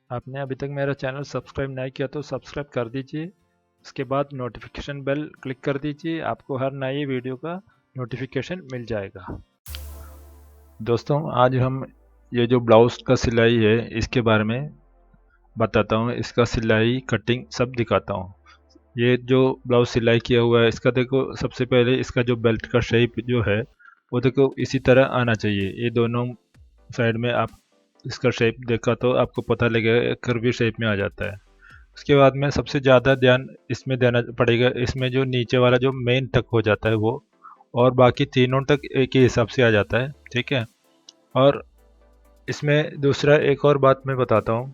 आपने अभी तक मेरा चैनल सब्सक्राइब नहीं किया तो सब्सक्राइब कर दीजिए। उसके बाद नोटिफिकेशन बेल क्लिक कर दीजिए, आपको हर नई वीडियो का नोटिफिकेशन मिल जाएगा। दोस्तों, आज हम ये जो ब्लाउज का सिलाई है इसके बारे में बताता हूँ। इसका सिलाई कटिंग सब दिखाता हूँ। ये जो ब्लाउज सिलाई किया हुआ है इसका देखो, सबसे पहले इसका जो बेल्ट का शेप जो है वो देखो इसी तरह आना चाहिए। ये दोनों साइड में आप इसका शेप देखा तो आपको पता लगेगा, कर्वी शेप में आ जाता है। उसके बाद में सबसे ज़्यादा ध्यान इसमें देना पड़ेगा, इसमें जो नीचे वाला जो मेन टक हो जाता है वो, और बाकी तीनों तक एक ही हिसाब से आ जाता है, ठीक है। और इसमें दूसरा एक और बात मैं बताता हूँ।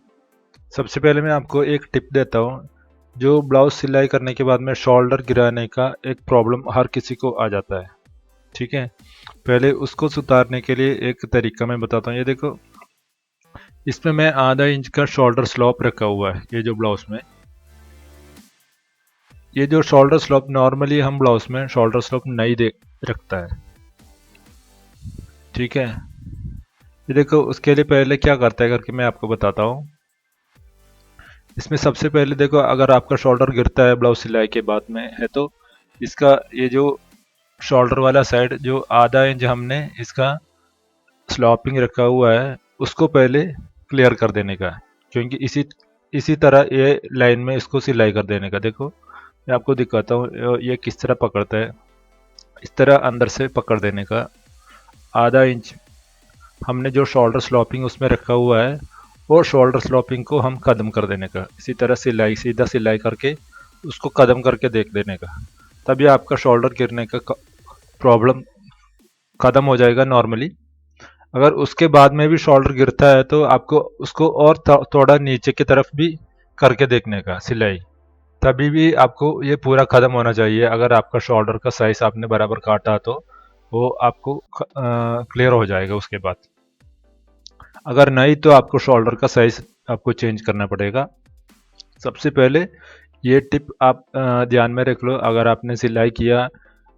सबसे पहले मैं आपको एक टिप देता हूँ। जो ब्लाउज सिलाई करने के बाद में शोल्डर गिराने का एक प्रॉब्लम हर किसी को आ जाता है, ठीक है। पहले उसको सुधारने के लिए एक तरीका मैं बताता हूँ। ये देखो, इसमें मैं आधा इंच का शोल्डर स्लॉप रखा हुआ है। ये जो ब्लाउज में ये जो शोल्डर स्लॉप, नॉर्मली हम ब्लाउज में शोल्डर स्लॉप नहीं दे रखता है, ठीक है। ये देखो, उसके लिए पहले क्या करता है करके मैं आपको बताता हूँ। इसमें सबसे पहले देखो, अगर आपका शोल्डर गिरता है ब्लाउज सिलाई के बाद में है तो इसका ये जो शोल्डर वाला साइड जो आधा इंच हमने इसका स्लॉपिंग रखा हुआ है उसको पहले क्लियर कर देने का, क्योंकि इसी इसी तरह ये लाइन में इसको सिलाई कर देने का। देखो, मैं आपको दिखाता हूँ ये किस तरह पकड़ता है। इस तरह अंदर से पकड़ देने का। आधा इंच हमने जो शोल्डर स्लॉपिंग उसमें रखा हुआ है वो शोल्डर स्लॉपिंग को हम कदम कर देने का। इसी तरह सिलाई, सीधा सिलाई करके उसको कदम करके देख देने का। तभी आपका शोल्डर गिरने का प्रॉब्लम खत्म हो जाएगा नॉर्मली। अगर उसके बाद में भी शोल्डर गिरता है तो आपको उसको और थोड़ा नीचे की तरफ भी करके देखने का सिलाई। तभी भी आपको ये पूरा खत्म होना चाहिए। अगर आपका शोल्डर का साइज आपने बराबर काटा तो वो आपको क्लियर हो जाएगा उसके बाद। अगर नहीं तो आपको शोल्डर का साइज आपको चेंज करना पड़ेगा। सबसे पहले ये टिप आप ध्यान में रख लो। अगर आपने सिलाई किया,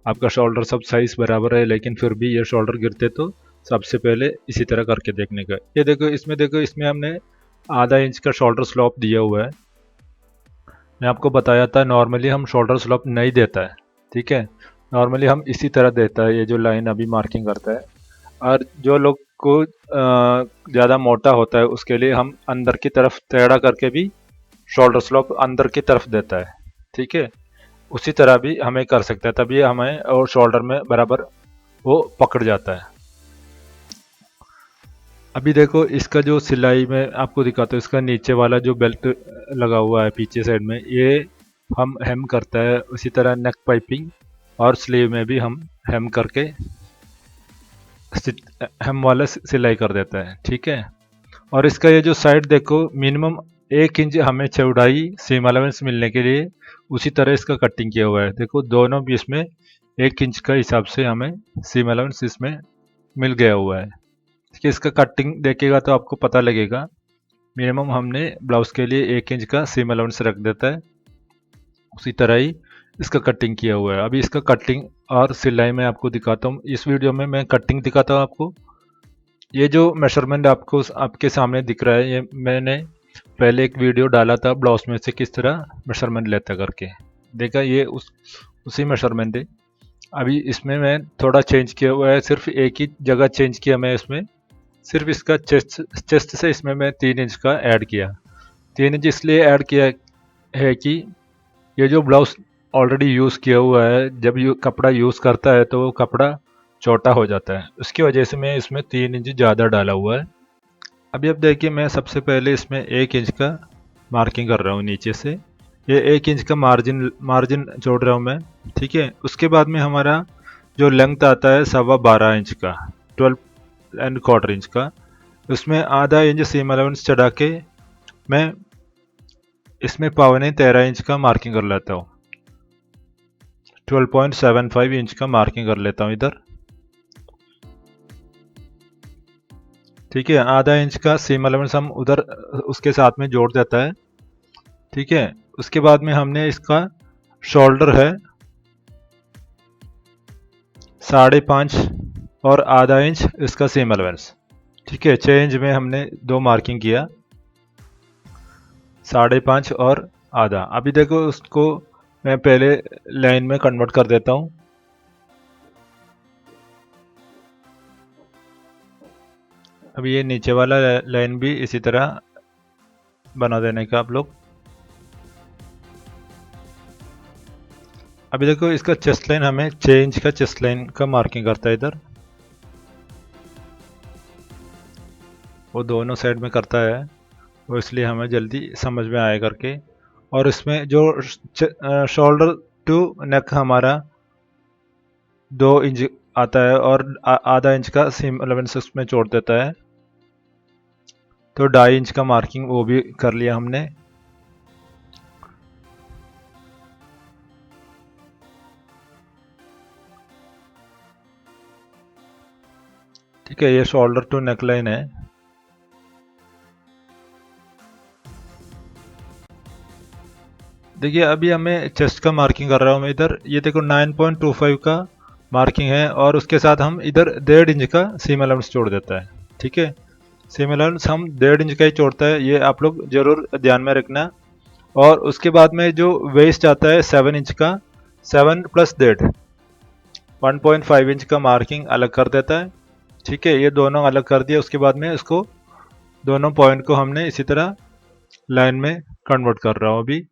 आपका शोल्डर सब साइज बराबर है लेकिन फिर भी ये शोल्डर गिरते तो सबसे पहले इसी तरह करके देखने का। ये देखो, इसमें हमने आधा इंच का शोल्डर स्लॉप दिया हुआ है। मैं आपको बताया था नॉर्मली हम शोल्डर स्लॉप नहीं देता है, ठीक है। नॉर्मली हम इसी तरह देता है, ये जो लाइन अभी मार्किंग करता है। और जो लोग को ज़्यादा मोटा होता है उसके लिए हम अंदर की तरफ टेढ़ा करके भी शोल्डर स्लॉप अंदर की तरफ देता है, ठीक है। उसी तरह भी हमें कर सकता है, तभी हमें और शोल्डर में बराबर वो पकड़ जाता है। अभी देखो, इसका जो सिलाई में आपको दिखाता हूँ, इसका नीचे वाला जो बेल्ट लगा हुआ है पीछे साइड में, ये हम हेम करता है। उसी तरह नेक पाइपिंग और स्लीव में भी हम हेम करके हेम वाला सिलाई कर देता है, ठीक है। और इसका ये जो साइड देखो, मिनिमम 1 इंच हमें चौड़ाई सीम अलाउंस मिलने के लिए उसी तरह इसका कटिंग किया हुआ है। देखो, दोनों बीच में 1 इंच का हिसाब से हमें सीम अलाउंस इसमें मिल गया हुआ है। कि इसका कटिंग देखेगा तो आपको पता लगेगा। मिनिमम हमने ब्लाउज के लिए 1 इंच का सीम अलाउंस रख देता है, उसी तरह ही इसका कटिंग किया हुआ है। अभी इसका कटिंग और सिलाई में आपको दिखाता हूँ। इस वीडियो में मैं कटिंग दिखाता हूँ आपको। ये जो मेजरमेंट आपको आपके सामने दिख रहा है, ये मैंने पहले एक वीडियो डाला था ब्लाउज में से किस तरह मेजरमेंट लेता करके। देखा, ये उसी मेजरमेंट है। अभी इसमें मैं थोड़ा चेंज किया हुआ है, सिर्फ एक ही जगह चेंज किया मैं इसमें। सिर्फ इसका चेस्ट से इसमें मैं 3 इंच का ऐड किया। 3 इंच इसलिए ऐड किया है कि ये जो ब्लाउज ऑलरेडी यूज़ किया हुआ है, जब कपड़ा यूज़ करता है तो वो कपड़ा छोटा हो जाता है। उसकी वजह से मैं इसमें 3 इंच ज़्यादा डाला हुआ है। अभी अब देखिए, मैं सबसे पहले इसमें 1 इंच का मार्किंग कर रहा हूँ नीचे से। ये 1 इंच का मार्जिन मार्जिन जोड़ रहा हूँ मैं, ठीक है। उसके बाद में हमारा जो लेंथ आता है 12.25 इंच का, 12.25 इंच का, उसमें आधा इंच सीम अलाउंस चढ़ा के मैं इसमें 13.25 इंच का मार्किंग कर लेता हूँ, 12.75 इंच का मार्किंग कर लेता हूँ इधर। ठीक है, आधा इंच का सीम अलाउंस हम उधर उसके साथ में जोड़ देता है। ठीक है, उसके बाद में हमने इसका शोल्डर है 5.5 और आधा इंच इसका सीम अलाउंस। ठीक है, 6 इंच में हमने दो मार्किंग किया, 5.5 और आधा। अभी देखो उसको मैं पहले लाइन में कन्वर्ट कर देता हूँ। अब ये नीचे वाला लाइन भी इसी तरह बना देने का आप लोग। अभी देखो इसका चेस्ट लाइन हमें 6 इंच का चेस्ट लाइन का मार्किंग करता है इधर, वो दोनों साइड में करता है, वो इसलिए हमें जल्दी समझ में आए करके। और इसमें जो शोल्डर टू नेक हमारा 2 इंच आता है और आधा इंच का सीम अलाउंस उसमें जोड़ देता है, तो 2.5 इंच का मार्किंग वो भी कर लिया हमने। ठीक है, ये शोल्डर टू नेक लाइन है। देखिए अभी हमें चेस्ट का मार्किंग कर रहा हूँ मैं इधर, ये देखो 9.25 का मार्किंग है और उसके साथ हम इधर 1.5 इंच का सीम अलाउंस जोड़ देता है। ठीक है, सीम अलाउंस हम 1.5 इंच का ही जोड़ता है, ये आप लोग जरूर ध्यान में रखना। और उसके बाद में जो वेस्ट आता है 7 इंच का, 7 प्लस 1.5 1.5 इंच का मार्किंग अलग कर देता है। ठीक है, ये दोनों अलग कर दिया, उसके बाद में इसको दोनों पॉइंट को हमने इसी तरह लाइन में कन्वर्ट कर रहा हूँ अभी।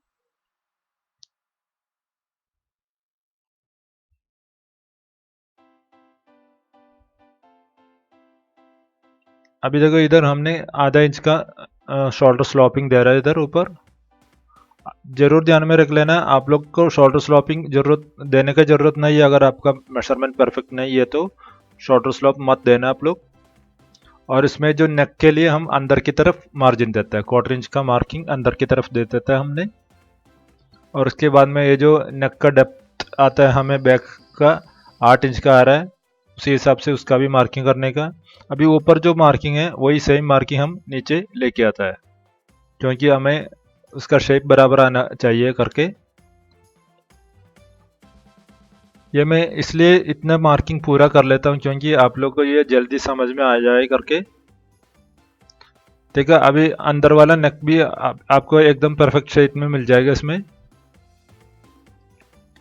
अभी देखो इधर हमने आधा इंच का शोल्डर स्लॉपिंग दे रहा है इधर ऊपर। जरूर ध्यान में रख लेना, आप लोग को शोल्डर स्लॉपिंग जरूरत देने का जरूरत नहीं है, अगर आपका मेजरमेंट परफेक्ट नहीं है तो शोल्डर स्लॉप मत देना आप लोग। और इसमें जो नेक के लिए हम अंदर की तरफ मार्जिन देता है, 1/4 इंच का मार्किंग अंदर की तरफ दे देता है हमने। और उसके बाद में ये जो नेक का डेप्थ आता है हमें बैक का 8 इंच का आ रहा है, उसी हिसाब से उसका भी मार्किंग करने का। अभी ऊपर जो मार्किंग है वही सेम मार्किंग हम नीचे लेके आता है, क्योंकि हमें उसका शेप बराबर आना चाहिए करके। ये मैं इसलिए इतना मार्किंग पूरा कर लेता हूँ क्योंकि आप लोग को ये जल्दी समझ में आ जाए करके। देखा अभी अंदर वाला नेक भी आपको एकदम परफेक्ट शेप में मिल जाएगा इसमें।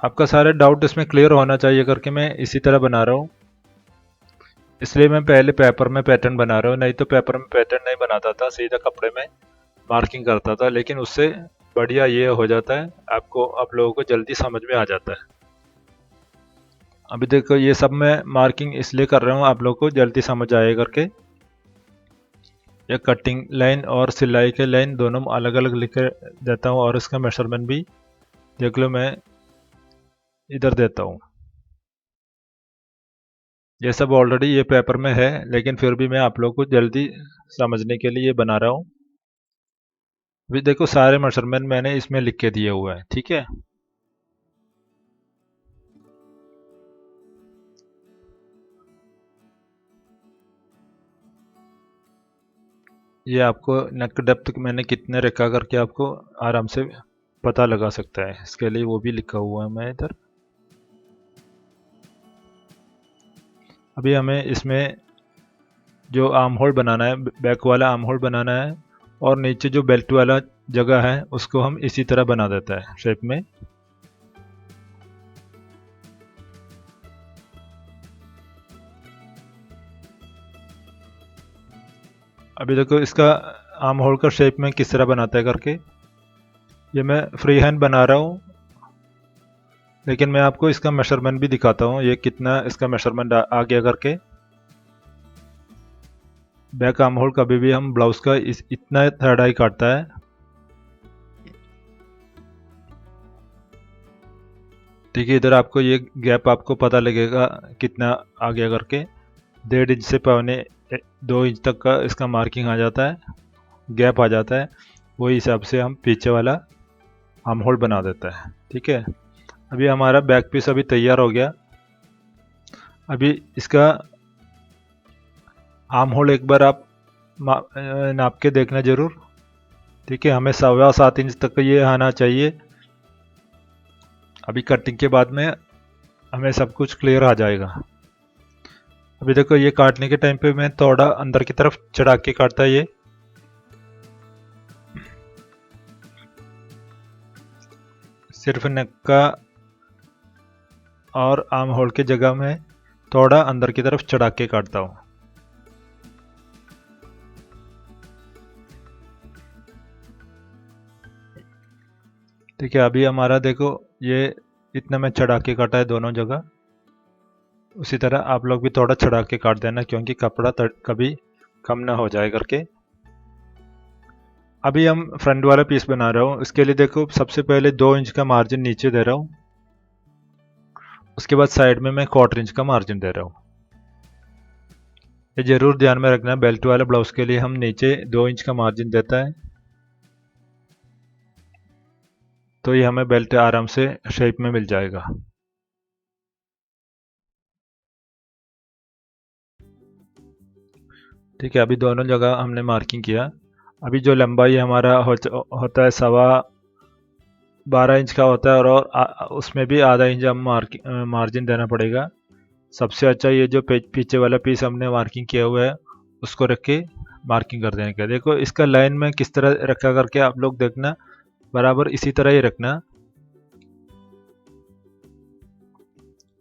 आपका सारे डाउट इसमें क्लियर होना चाहिए करके मैं इसी तरह बना रहा हूँ, इसलिए मैं पहले पेपर में पैटर्न बना रहा हूँ, नहीं तो पेपर में पैटर्न नहीं बनाता था, सीधा कपड़े में मार्किंग करता था। लेकिन उससे बढ़िया ये हो जाता है, आपको आप लोगों को जल्दी समझ में आ जाता है। अभी देखो ये सब मैं मार्किंग इसलिए कर रहा हूँ आप लोग को जल्दी समझ आए करके। ये कटिंग लाइन और सिलाई के लाइन दोनों अलग अलग लिख देता हूँ, और इसका मेजरमेंट भी देख लो मैं इधर देता हूँ। ये सब ऑलरेडी ये पेपर में है, लेकिन फिर भी मैं आप लोग को जल्दी समझने के लिए बना रहा हूँ। अभी देखो सारे मेजरमेंट मैंने इसमें लिख के दिए हुए हैं। ठीक है, ये आपको नेक डेप्थ मैंने कितने रखा करके आपको आराम से पता लगा सकता है, इसके लिए वो भी लिखा हुआ है मैं इधर। अभी हमें इसमें जो आर्म होल बनाना है, बैक वाला आर्म होल बनाना है, और नीचे जो बेल्ट वाला जगह है उसको हम इसी तरह बना देता है शेप में। अभी देखो इसका आर्म होल का शेप में किस तरह बनाता है करके, ये मैं फ्री हैंड बना रहा हूँ, लेकिन मैं आपको इसका मेजरमेंट भी दिखाता हूँ, ये कितना इसका मेजरमेंट आ गया करके। बैक आर्म होल कभी भी हम ब्लाउज का इतना चौड़ाई काटता है। ठीक है, इधर आपको ये गैप आपको पता लगेगा कितना आ गया करके, 1.5 इंच से 2 इंच तक का इसका मार्किंग आ जाता है, गैप आ जाता है। वही हिसाब से हम पीछे वाला आर्म होल बना देता है। ठीक है, अभी हमारा बैक पीस अभी तैयार हो गया। अभी इसका आर्म होल एक बार आप नाप के देखना जरूर। ठीक है, हमें 7.25 इंच तक ये आना चाहिए। अभी कटिंग के बाद में हमें सब कुछ क्लियर आ जाएगा। अभी देखो ये काटने के टाइम पे मैं थोड़ा अंदर की तरफ चढ़ा के काटता है ये। सिर्फ नेक का और आर्म होल की जगह में थोड़ा अंदर की तरफ चढ़ा के काटता हूँ। ठीक है, अभी हमारा देखो ये इतना मैं चढ़ा के काटा है दोनों जगह। उसी तरह आप लोग भी थोड़ा चढ़ा के काट देना, क्योंकि कपड़ा कभी कम ना हो जाए करके। अभी हम फ्रंट वाला पीस बना रहा हूँ। इसके लिए देखो सबसे पहले 2 इंच का मार्जिन नीचे दे रहा हूँ। उसके बाद साइड में मैं 1/4 इंच का मार्जिन दे रहा हूँ। ये जरूर ध्यान में रखना, बेल्ट वाले ब्लाउज के लिए हम नीचे 2 इंच का मार्जिन देता है, तो ये हमें बेल्ट आराम से शेप में मिल जाएगा। ठीक है, अभी दोनों जगह हमने मार्किंग किया। अभी जो लंबाई हमारा होता है 12.25 इंच का होता है, और उसमें भी आधा इंच हम मार्जिन देना पड़ेगा। सबसे अच्छा ये जो पीछे वाला पीस हमने मार्किंग किया हुआ है उसको रख के मार्किंग कर देने का। देखो इसका लाइन में किस तरह रखा करके आप लोग देखना, बराबर इसी तरह ही रखना।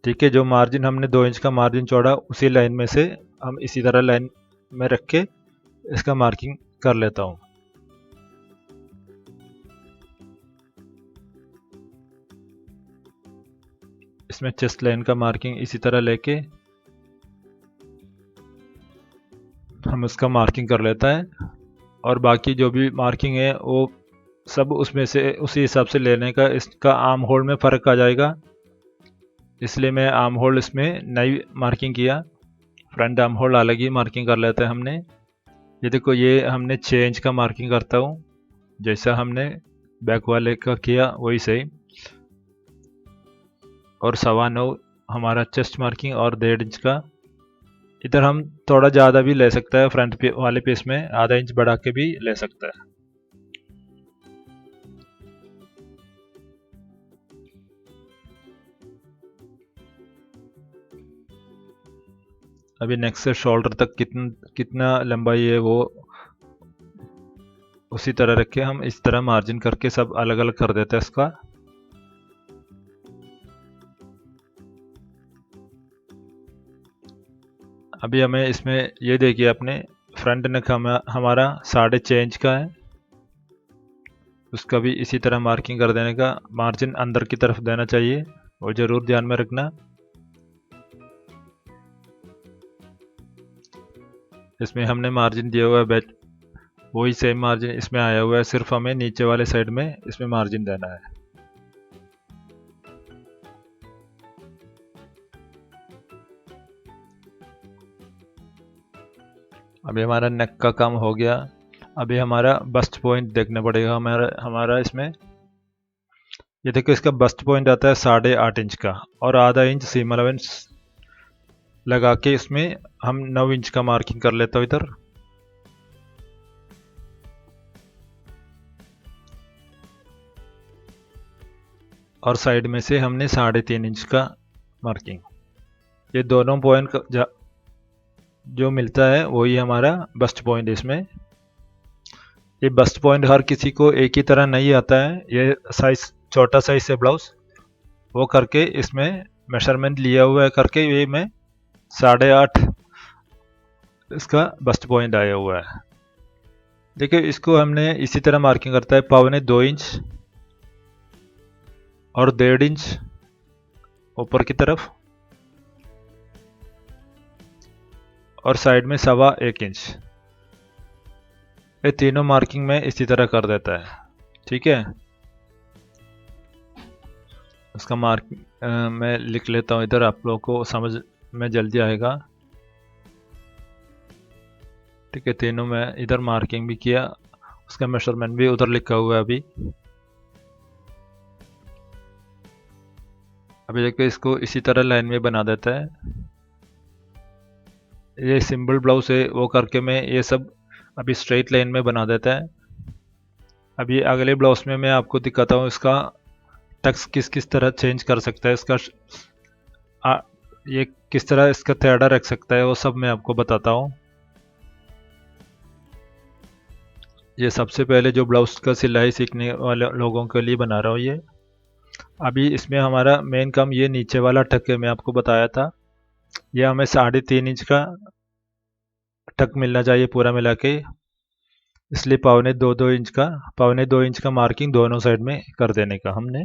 ठीक है, जो मार्जिन हमने 2 इंच का मार्जिन छोड़ा उसी लाइन में से हम इसी तरह लाइन में रख के इसका मार्किंग कर लेता हूँ। इसमें चेस्ट लाइन का मार्किंग इसी तरह लेके हम उसका मार्किंग कर लेता है, और बाकी जो भी मार्किंग है वो सब उसमें से उसी हिसाब से लेने का। इसका आर्म होल में फ़र्क आ जाएगा, इसलिए मैं आर्म होल इसमें नई मार्किंग किया। फ्रंट आर्म होल अलग ही मार्किंग कर लेते हैं हमने। ये देखो ये हमने 6 इंच का मार्किंग करता हूँ, जैसा हमने बैक वाले का किया वही सही। और 9.25 हमारा चेस्ट मार्किंग, और 1.5 इंच का इधर हम थोड़ा ज़्यादा भी ले सकता है। फ्रंट वाले पीस में आधा इंच बढ़ा के भी ले सकता है। अभी नेक्स्ट से शोल्डर तक कितना लंबाई है वो उसी तरह रख के हम इस तरह मार्जिन करके सब अलग अलग कर देते हैं इसका। अभी हमें इसमें ये देखिए अपने फ्रंट नेक हमारा 6.5 इंच का है, उसका भी इसी तरह मार्किंग कर देने का। मार्जिन अंदर की तरफ देना चाहिए, वो ज़रूर ध्यान में रखना। इसमें हमने मार्जिन दिया हुआ है वही सेम मार्जिन इसमें आया हुआ है, सिर्फ हमें नीचे वाले साइड में इसमें मार्जिन देना है। अभी हमारा नेक का काम हो गया। अभी हमारा बस्ट पॉइंट देखना पड़ेगा हमारा इसमें। ये देखो इसका बस्ट पॉइंट आता है 8.5 इंच का, और आधा इंच सीम अलाउंस लगा के इसमें हम 9 इंच का मार्किंग कर लेता हूँ इधर। और साइड में से हमने 3.5 इंच का मार्किंग। ये दोनों पॉइंट जो मिलता है वही हमारा बस्ट पॉइंट है इसमें। ये बस्ट पॉइंट हर किसी को एक ही तरह नहीं आता है। ये साइज छोटा साइज है ब्लाउज, वो करके इसमें मेजरमेंट लिया हुआ है करके ये मैं 8.5 इसका बस्ट पॉइंट आया हुआ है। देखिए इसको हमने इसी तरह मार्किंग करता है 2.25 इंच और 1.5 इंच ऊपर की तरफ, और साइड में 1.25 इंच। ये तीनों मार्किंग में इसी तरह कर देता है। ठीक है, उसका मार्क मैं लिख लेता हूँ इधर, आप लोगों को समझ में जल्दी आएगा। ठीक है, तीनों में इधर मार्किंग भी किया, उसका मेजरमेंट भी उधर लिखा हुआ है अभी। अभी देखो इसको इसी तरह लाइन में बना देता है। ये सिंपल ब्लाउज है वो करके मैं ये सब अभी स्ट्रेट लाइन में बना देता है। अभी अगले ब्लाउज में मैं आपको दिखाता हूँ इसका टक्स किस किस तरह चेंज कर सकता है, इसका आ, ये किस तरह इसका थ्रेडर रख सकता है, वो सब मैं आपको बताता हूँ। ये सबसे पहले जो ब्लाउज का सिलाई सीखने वाले लोगों के लिए बना रहा हूँ ये। अभी इसमें हमारा मेन काम ये नीचे वाला टक है, मैं आपको बताया था। ये हमें 3.5 इंच का टक मिलना चाहिए पूरा मिला के, इसलिए पौने दो इंच का मार्किंग दोनों साइड में कर देने का हमने।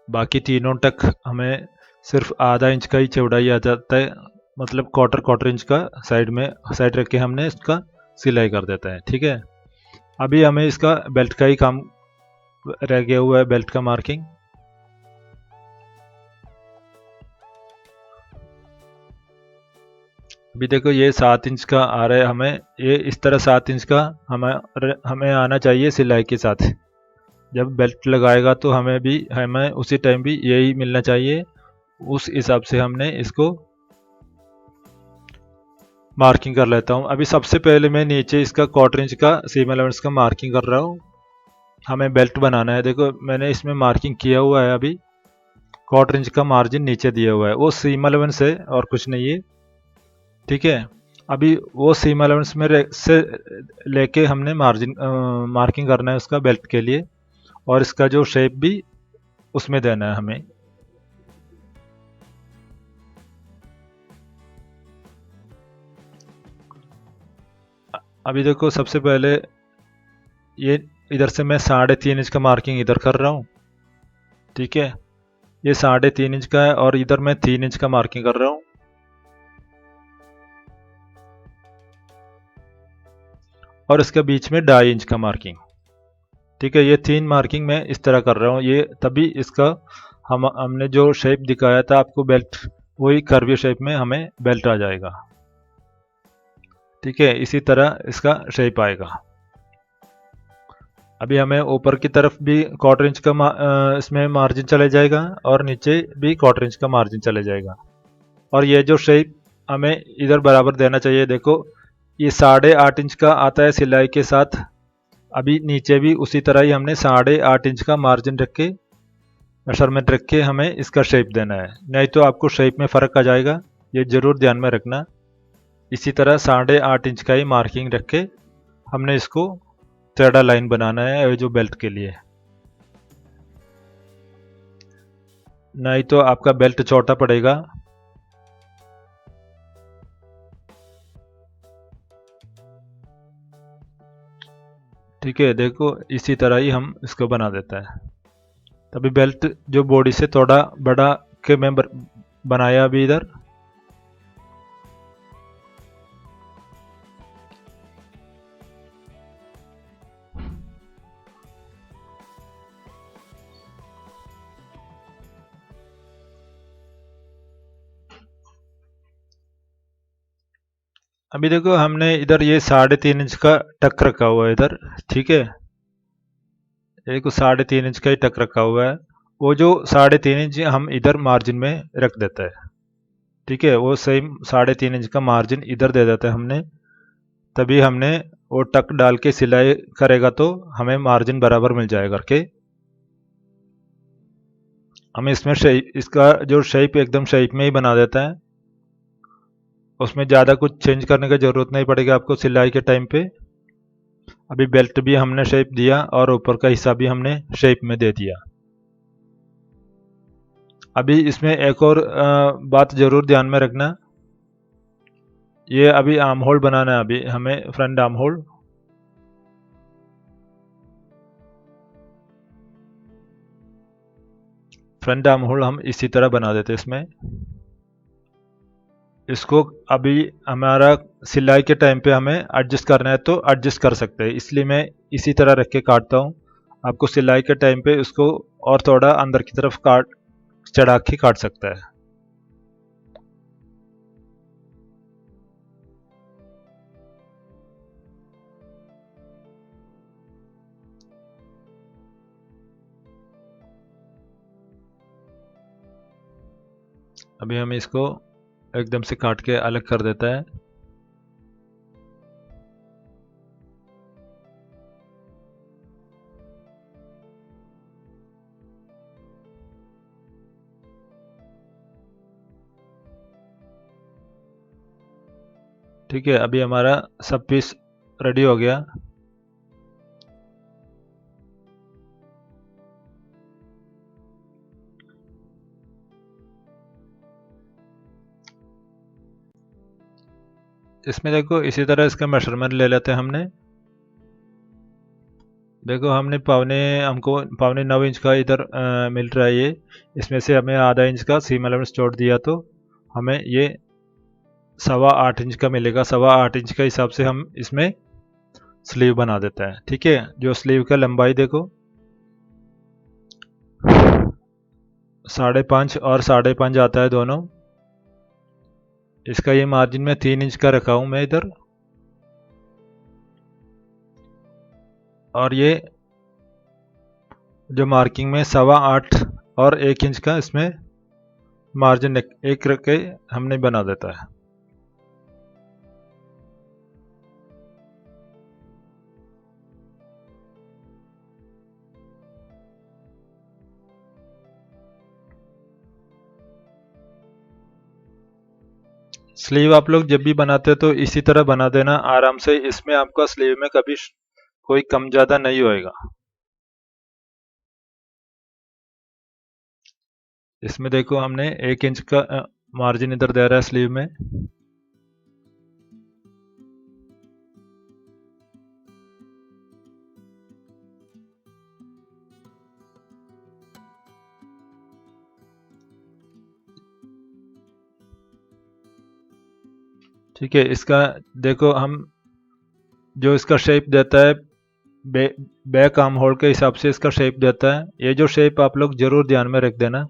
बाकी तीनों टक हमें सिर्फ आधा इंच का ही चौड़ाई आ जाता है, मतलब क्वार्टर इंच का साइड रख के हमने इसका सिलाई कर देता है। ठीक है, अभी हमें इसका बेल्ट का ही काम रह गया हुआ है, बेल्ट का मार्किंग। अभी देखो ये 7 इंच का आ रहा है, हमें ये इस तरह 7 इंच का हमें आना चाहिए सिलाई के साथ। जब बेल्ट लगाएगा तो हमें उसी टाइम भी यही मिलना चाहिए, उस हिसाब से हमने इसको मार्किंग कर लेता हूँ। अभी सबसे पहले मैं नीचे इसका क्वार्टर इंच का सीम अलाउंस का मार्किंग कर रहा हूँ। हमें बेल्ट बनाना है, देखो मैंने इसमें मार्किंग किया हुआ है। अभी क्वार्टर इंच का मार्जिन नीचे दिया हुआ है, वो सीम अलाउंस है और कुछ नहीं है। ठीक है, अभी वो सीम अलाउंस में से लेके हमने मार्किंग करना है उसका बेल्ट के लिए, और इसका जो शेप भी उसमें देना है हमें। अभी देखो सबसे पहले ये इधर से मैं 3.5 इंच का मार्किंग इधर कर रहा हूँ। ठीक है, ये 3.5 इंच का है और इधर मैं 3 इंच का मार्किंग कर रहा हूँ। और इसके बीच में 2.5 इंच का मार्किंग। ठीक है, ये 3 मार्किंग मैं इस तरह कर रहा हूँ, ये तभी इसका हमने जो शेप दिखाया था आपको बेल्ट, वही कर्वी शेप में हमें बेल्ट आ जाएगा। ठीक है, इसी तरह इसका शेप आएगा। अभी हमें ऊपर की तरफ भी क्वार्टर इंच का इसमें मार्जिन चले जाएगा, और नीचे भी क्वार्टर इंच का मार्जिन चले जाएगा। और ये जो शेप हमें इधर बराबर देना चाहिए, देखो ये 8.5 इंच का आता है सिलाई के साथ। अभी नीचे भी उसी तरह ही हमने 8.5 इंच का मार्जिन रख के, मेजरमेंट रख के हमें इसका शेप देना है, नहीं तो आपको शेप में फ़र्क आ जाएगा, ये ज़रूर ध्यान में रखना। इसी तरह 8.5 इंच का ही मार्किंग रख के हमने इसको टेढ़ा लाइन बनाना है जो बेल्ट के लिए, नहीं तो आपका बेल्ट छोटा पड़ेगा। ठीक है, देखो इसी तरह ही हम इसको बना देता है। तभी बेल्ट जो बॉडी से थोड़ा बड़ा के मैं बनाया अभी इधर। अभी देखो हमने इधर ये 3.5 इंच का टक रखा हुआ है इधर। ठीक है, एक 3.5 इंच का ही टक रखा हुआ है, वो जो 3.5 इंच हम इधर मार्जिन में रख देता है। ठीक है, वो सेम 3.5 इंच का मार्जिन इधर दे देता है हमने, तभी हमने वो टक डाल के सिलाई करेगा तो हमें मार्जिन बराबर मिल जाएगा करके। हमें इसमें शेप, इसका जो शेप एकदम शेप में ही बना देता है, उसमें ज़्यादा कुछ चेंज करने की ज़रूरत नहीं पड़ेगी आपको सिलाई के टाइम पे। अभी बेल्ट भी हमने शेप दिया और ऊपर का हिस्सा भी हमने शेप में दे दिया। अभी इसमें एक और बात ज़रूर ध्यान में रखना, ये अभी आर्म होल बनाना है, अभी हमें front arm hole. Front arm hole हम इसी तरह बना देते हैं इसमें। इसको अभी हमारा सिलाई के टाइम पे हमें एडजस्ट करना है तो एडजस्ट कर सकते हैं, इसलिए मैं इसी तरह रख के काटता हूँ। आपको सिलाई के टाइम पे उसको और थोड़ा अंदर की तरफ चढ़ा के काट सकता है। अभी हम इसको एकदम से काट के अलग कर देता है। ठीक है, अभी हमारा सब पीस रेडी हो गया। इसमें देखो इसी तरह इसका मेजरमेंट ले लेते हैं हमने। देखो हमको पौने 9 इंच का इधर मिल रहा है ये। इसमें से हमें आधा इंच का सीम अलाउंस जोड़ दिया तो हमें ये 8.25 इंच का मिलेगा। 8.25 इंच का हिसाब से हम इसमें स्लीव बना देता है। ठीक है, जो स्लीव का लंबाई देखो 5.5 और 5.5 आता है दोनों। इसका ये मार्जिन में 3 इंच का रखा हूं मैं इधर, और ये जो मार्किंग में 8.25 और 1 इंच का इसमें मार्जिन एक रख के हमने बना देता है। स्लीव आप लोग जब भी बनाते हो तो इसी तरह बना देना आराम से। इसमें आपका स्लीव में कभी कोई कम ज्यादा नहीं होएगा। इसमें देखो हमने 1 इंच का मार्जिन इधर दे रहा है स्लीव में। ठीक है, इसका देखो हम जो इसका शेप देता है बैक आर्म होल के हिसाब से इसका शेप देता है। ये जो शेप आप लोग जरूर ध्यान में रख देना।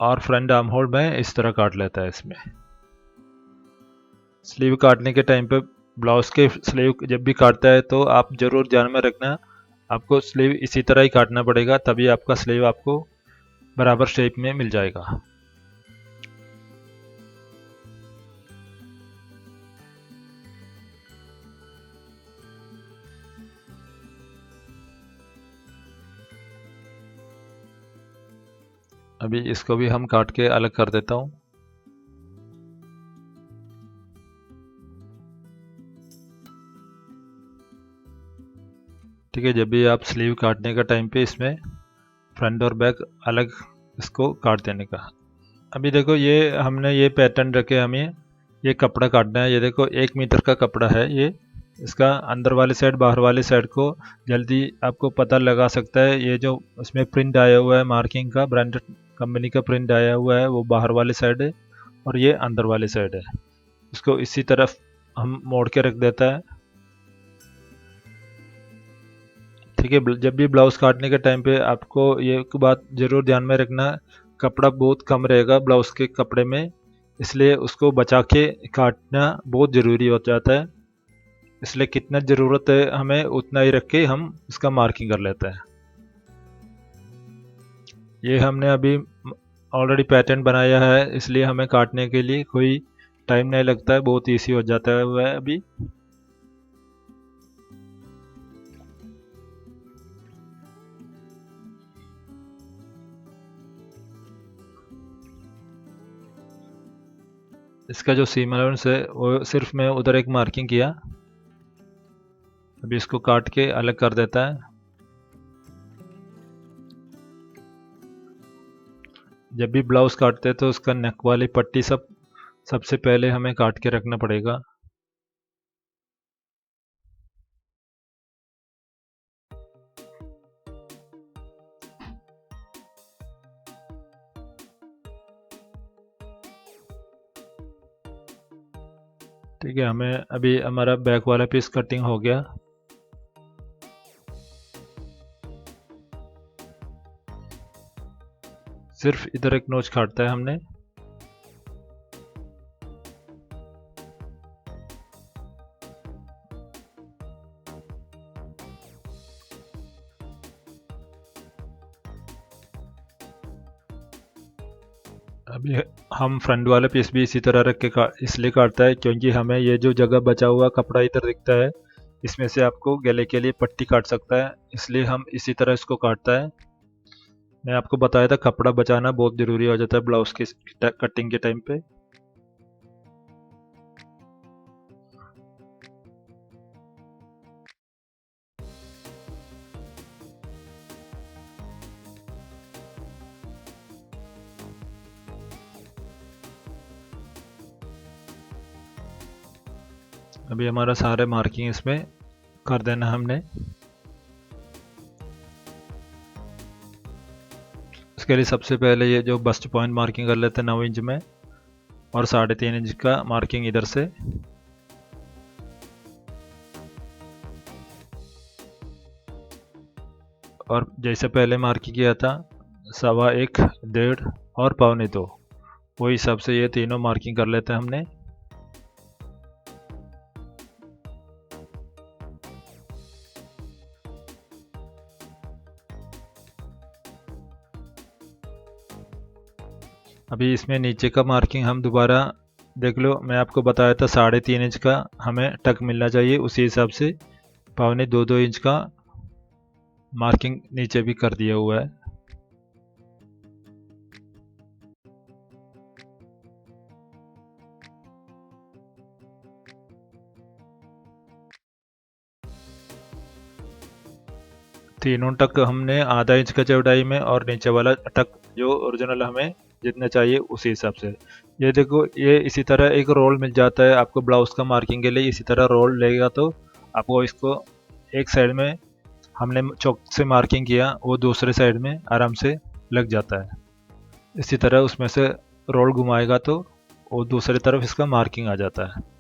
और फ्रंट आर्म होल में इस तरह काट लेता है इसमें। स्लीव काटने के टाइम पे ब्लाउज के स्लीव जब भी काटता है तो आप जरूर ध्यान में रखना, आपको स्लीव इसी तरह ही काटना पड़ेगा, तभी आपका स्लीव आपको बराबर शेप में मिल जाएगा। अभी इसको भी हम काट के अलग कर देता हूँ। ठीक है, जब भी आप स्लीव काटने का टाइम पे इसमें फ्रंट और बैक अलग इसको काट देने का। अभी देखो ये हमने ये पैटर्न रखे, हमें ये कपड़ा काटना है। ये देखो 1 मीटर का कपड़ा है ये। इसका अंदर वाली साइड बाहर वाली साइड को जल्दी आपको पता लगा सकता है। ये जो उसमें प्रिंट आया हुआ है मार्किंग का, ब्रांडेड कंपनी का प्रिंट आया हुआ है, वो बाहर वाली साइड है और ये अंदर वाली साइड है। इसको इसी तरफ हम मोड़ के रख देता है। ठीक है, जब भी ब्लाउज काटने के टाइम पे आपको ये बात जरूर ध्यान में रखना, कपड़ा बहुत कम रहेगा ब्लाउज के कपड़े में, इसलिए उसको बचा के काटना बहुत ज़रूरी हो जाता है। इसलिए कितना ज़रूरत है हमें उतना ही रख के हम इसका मार्किंग कर लेते हैं। ये हमने अभी ऑलरेडी पैटर्न बनाया है, इसलिए हमें काटने के लिए कोई टाइम नहीं लगता है, बहुत ईजी हो जाता है वह अभी। इसका जो सीम अलाउंस है वो सिर्फ मैं उधर एक मार्किंग किया। अभी इसको काट के अलग कर देता है। जब भी ब्लाउज काटते हैं तो उसका नेक वाली पट्टी सबसे पहले हमें काट के रखना पड़ेगा। ठीक है, हमें अभी हमारा बैक वाला पीस कटिंग हो गया। सिर्फ इधर एक नोच काटता है हमने। अभी हम फ्रंट वाले पीस भी इसी तरह रख के इसलिए काटता है क्योंकि हमें ये जो जगह बचा हुआ कपड़ा इधर दिखता है, इसमें से आपको गले के लिए पट्टी काट सकता है, इसलिए हम इसी तरह इसको काटता है। मैं आपको बताया था कपड़ा बचाना बहुत ज़रूरी हो जाता है ब्लाउज की कटिंग के टाइम पे। अभी हमारा सारे मार्किंग इसमें कर देना हमने। उसके लिए सबसे पहले ये जो बस्ट पॉइंट मार्किंग कर लेते हैं 9 इंच में, और 3.5 इंच का मार्किंग इधर से। और जैसे पहले मार्किंग किया था 1.25, 1.5 और 1.25, वही हिसाब से ये तीनों मार्किंग कर लेते हैं हमने। अभी इसमें नीचे का मार्किंग हम दोबारा देख लो, मैं आपको बताया था 3.5 इंच का हमें टक मिलना चाहिए, उसी हिसाब से 1.25-2 इंच का मार्किंग नीचे भी कर दिया हुआ है। तीनों टक हमने आधा इंच का चौड़ाई में, और नीचे वाला टक जो ओरिजिनल हमें जितना चाहिए उसी हिसाब से। ये देखो, ये इसी तरह एक रोल मिल जाता है आपको ब्लाउज का मार्किंग के लिए। इसी तरह रोल लेगा तो आपको इसको एक साइड में हमने चौक से मार्किंग किया, वो दूसरे साइड में आराम से लग जाता है। इसी तरह उसमें से रोल घुमाएगा तो वो दूसरी तरफ इसका मार्किंग आ जाता है।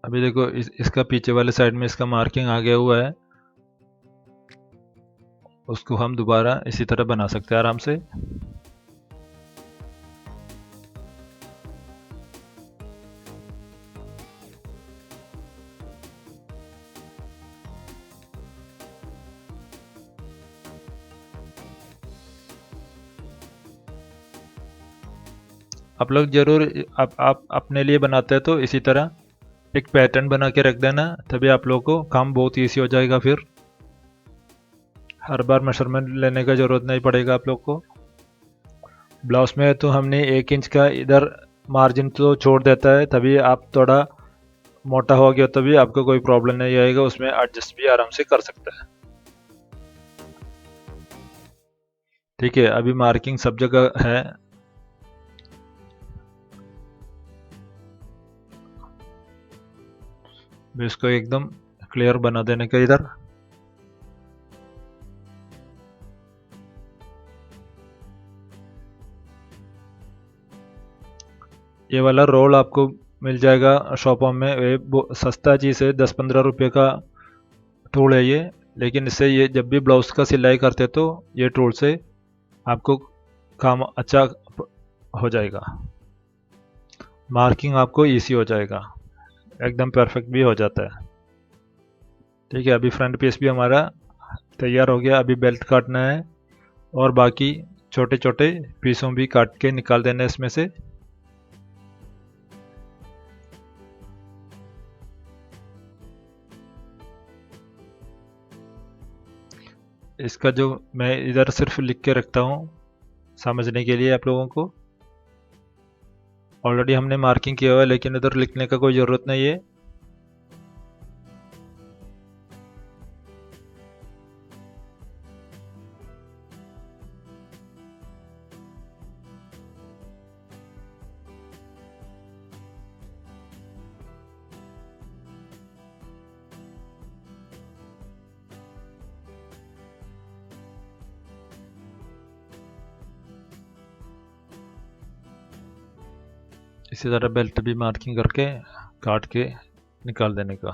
अभी देखो इसका पीछे वाले साइड में इसका मार्किंग आ गया हुआ है, उसको हम दोबारा इसी तरह बना सकते हैं आराम से। आप लोग जरूर, आप अपने लिए बनाते हैं तो इसी तरह एक पैटर्न बना के रख देना, तभी आप लोगों को काम बहुत ईजी हो जाएगा। फिर हर बार मेजरमेंट लेने का जरूरत नहीं पड़ेगा आप लोग को। ब्लाउज में तो हमने 1 इंच का इधर मार्जिन तो छोड़ देता है, तभी आप थोड़ा मोटा हो गया तभी आपको कोई प्रॉब्लम नहीं आएगा, उसमें एडजस्ट भी आराम से कर सकता है। ठीक है, अभी मार्किंग सब जगह है। इसको एकदम क्लियर बना देने का इधर। ये वाला रोल आपको मिल जाएगा शॉपों में, ये सस्ता चीज़ है, 10-15 रुपये का टूल है ये। लेकिन इससे ये जब भी ब्लाउज का सिलाई करते तो ये टूल से आपको काम अच्छा हो जाएगा, मार्किंग आपको इजी हो जाएगा, एकदम परफेक्ट भी हो जाता है। ठीक है, अभी फ्रंट पीस भी हमारा तैयार हो गया। अभी बेल्ट काटना है, और बाकी छोटे छोटे पीसों भी काट के निकाल देना है इसमें से। इसका जो मैं इधर सिर्फ लिख के रखता हूँ समझने के लिए आप लोगों को, ऑलरेडी हमने मार्किंग किया हुआ है लेकिन इधर लिखने का कोई ज़रूरत नहीं है। इसी तरह बेल्ट भी मार्किंग करके काट के निकाल देने का।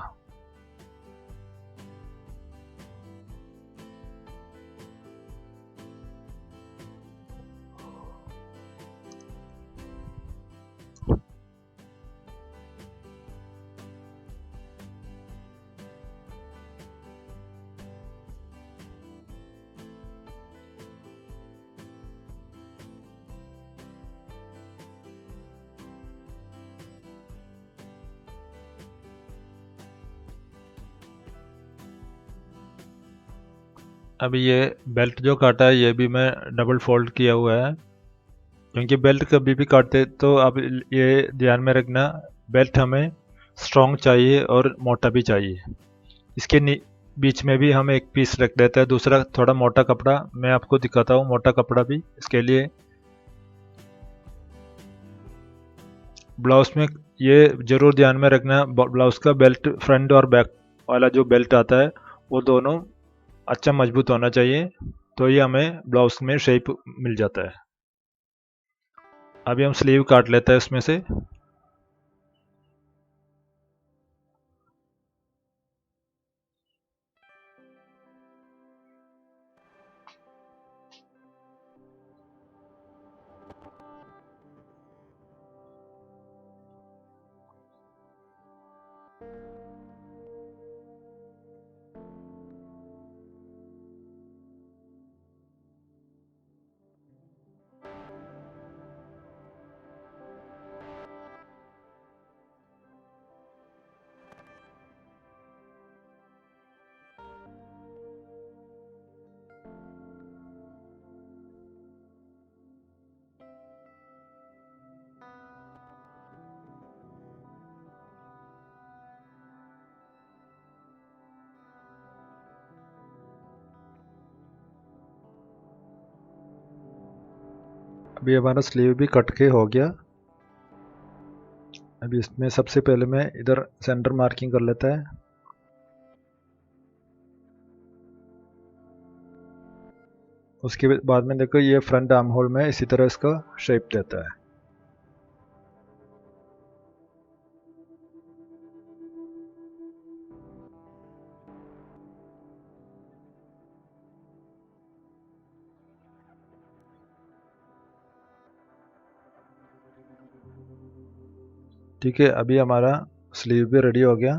अभी ये बेल्ट जो काटा है ये भी मैं डबल फोल्ड किया हुआ है, क्योंकि बेल्ट कभी भी काटते तो आप ये ध्यान में रखना, बेल्ट हमें स्ट्रॉन्ग चाहिए और मोटा भी चाहिए। इसके बीच में भी हम एक पीस रख देते हैं दूसरा थोड़ा मोटा कपड़ा, मैं आपको दिखाता हूँ मोटा कपड़ा भी इसके लिए। ब्लाउज में ये जरूर ध्यान में रखना, ब्लाउज का बेल्ट फ्रंट और बैक वाला जो बेल्ट आता है वो दोनों अच्छा मजबूत होना चाहिए, तो ये हमें ब्लाउज में शेप मिल जाता है। अभी हम स्लीव काट लेते हैं इसमें से। अभी हमारा स्लीव भी कट के हो गया। अभी इसमें सबसे पहले मैं इधर सेंटर मार्किंग कर लेता है। उसके बाद में देखो ये फ्रंट आर्म होल में इसी तरह इसका शेप देता है। ठीक है, अभी हमारा स्लीव भी रेडी हो गया।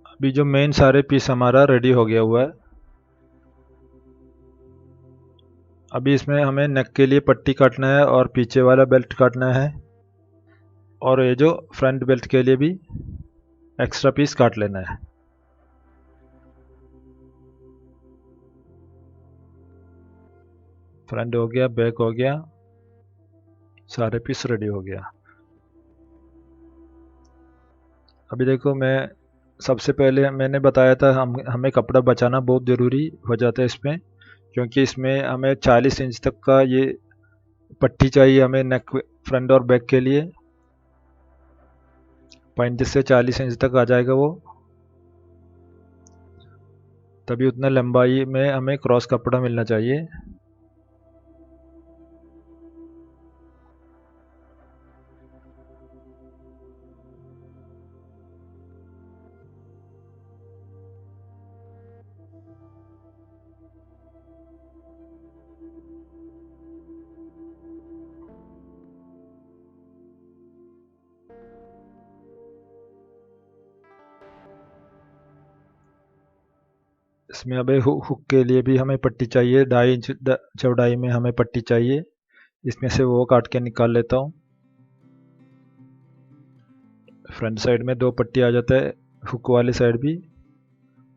अभी जो मेन सारे पीस हमारा रेडी हो गया हुआ है। अभी इसमें हमें नेक के लिए पट्टी काटना है और पीछे वाला बेल्ट काटना है, और ये जो फ्रंट बेल्ट के लिए भी एक्स्ट्रा पीस काट लेना है। फ्रंट हो गया, बैक हो गया, सारे पीस रेडी हो गया। अभी देखो मैं सबसे पहले मैंने बताया था हमें कपड़ा बचाना बहुत ज़रूरी हो जाता है इसमें, क्योंकि इसमें हमें 40 इंच तक का ये पट्टी चाहिए हमें नेक फ्रंट और बैक के लिए। 35 से 40 इंच तक आ जाएगा वो, तभी उतना लंबाई में हमें क्रॉस कपड़ा मिलना चाहिए। इसमें अब हुक के लिए भी हमें पट्टी चाहिए, 2.5 इंच चौड़ाई में हमें पट्टी चाहिए। इसमें से वो काट के निकाल लेता हूँ। फ्रंट साइड में 2 पट्टी आ जाता है, हुक वाली साइड भी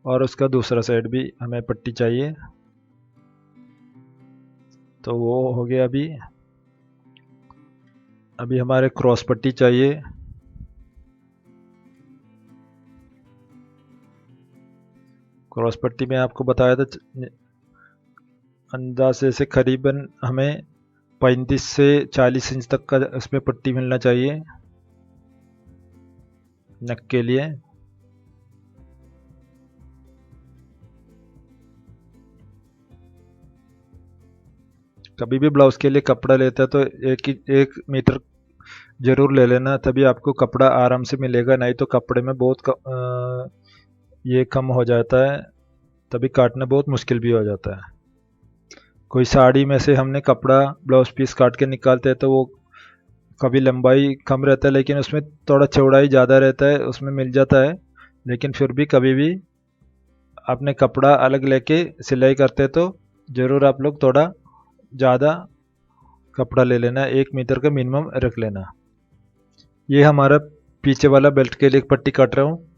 और उसका दूसरा साइड भी हमें पट्टी चाहिए, तो वो हो गया। अभी हमारे क्रॉस पट्टी चाहिए। क्रॉस पट्टी में आपको बताया था अंदाजे से करीबन हमें 35 से 40 इंच तक का इसमें पट्टी मिलना चाहिए नेक के लिए। कभी भी ब्लाउज के लिए कपड़ा लेता है तो 1 मीटर जरूर ले लेना, तभी आपको कपड़ा आराम से मिलेगा, नहीं तो कपड़े में बहुत ये कम हो जाता है, तभी काटना बहुत मुश्किल भी हो जाता है। कोई साड़ी में से हमने कपड़ा ब्लाउज पीस काट के निकालते हैं तो वो कभी लंबाई कम रहता है लेकिन उसमें थोड़ा चौड़ाई ज़्यादा रहता है, उसमें मिल जाता है, लेकिन फिर भी कभी भी आपने कपड़ा अलग लेके सिलाई करते तो ज़रूर आप लोग थोड़ा ज़्यादा कपड़ा ले लेना, 1 मीटर का मिनिमम रख लेना। ये हमारा पीछे वाला बेल्ट के लिए पट्टी काट रहा हूँ।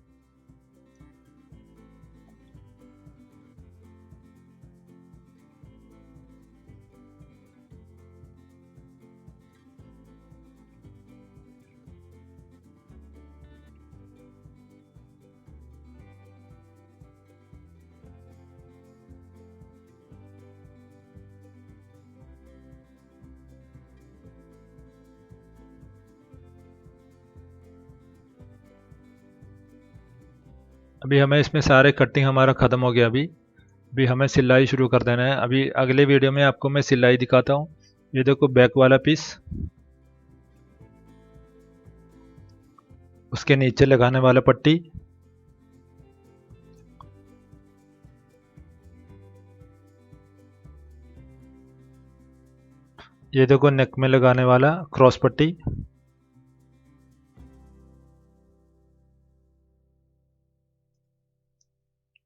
अभी हमें इसमें सारे कटिंग हमारा ख़त्म हो गया। अभी हमें सिलाई शुरू कर देना है। अभी अगले वीडियो में आपको मैं सिलाई दिखाता हूँ। ये देखो बैक वाला पीस, उसके नीचे लगाने वाला पट्टी, ये देखो नेक में लगाने वाला क्रॉस पट्टी,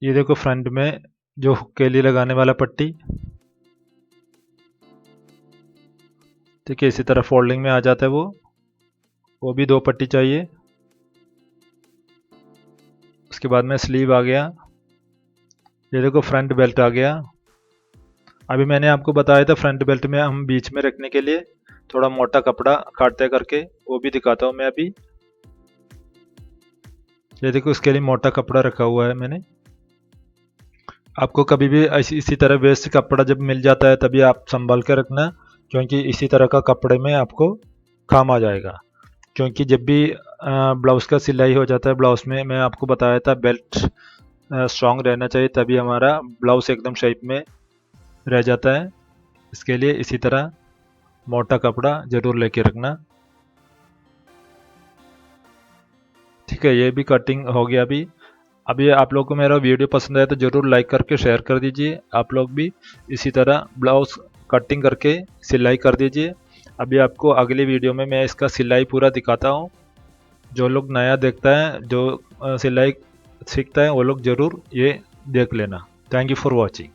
ये देखो फ्रंट में जो हुक के लिए लगाने वाला पट्टी। ठीक है, इसी तरह फोल्डिंग में आ जाता है वो भी 2 पट्टी चाहिए। उसके बाद में स्लीव आ गया, ये देखो फ्रंट बेल्ट आ गया। अभी मैंने आपको बताया था फ्रंट बेल्ट में हम बीच में रखने के लिए थोड़ा मोटा कपड़ा काटते करके, वो भी दिखाता हूँ मैं अभी। ये देखो इसके लिए मोटा कपड़ा रखा हुआ है मैंने। आपको कभी भी इसी तरह वेस्ट कपड़ा जब मिल जाता है तभी आप संभाल के रखना, क्योंकि इसी तरह का कपड़े में आपको काम आ जाएगा। क्योंकि जब भी ब्लाउज़ का सिलाई हो जाता है, ब्लाउज़ में मैं आपको बताया था बेल्ट स्ट्रॉन्ग रहना चाहिए, तभी हमारा ब्लाउज़ एकदम शेप में रह जाता है। इसके लिए इसी तरह मोटा कपड़ा ज़रूर लेके रखना। ठीक है, ये भी कटिंग हो गया। अभी आप लोगों को मेरा वीडियो पसंद आया तो ज़रूर लाइक करके शेयर कर दीजिए। आप लोग भी इसी तरह ब्लाउज़ कटिंग करके सिलाई कर दीजिए। अभी आपको अगली वीडियो में मैं इसका सिलाई पूरा दिखाता हूँ। जो लोग नया देखता है, जो सिलाई सीखता है, वो लोग ज़रूर ये देख लेना। Thank you for watching.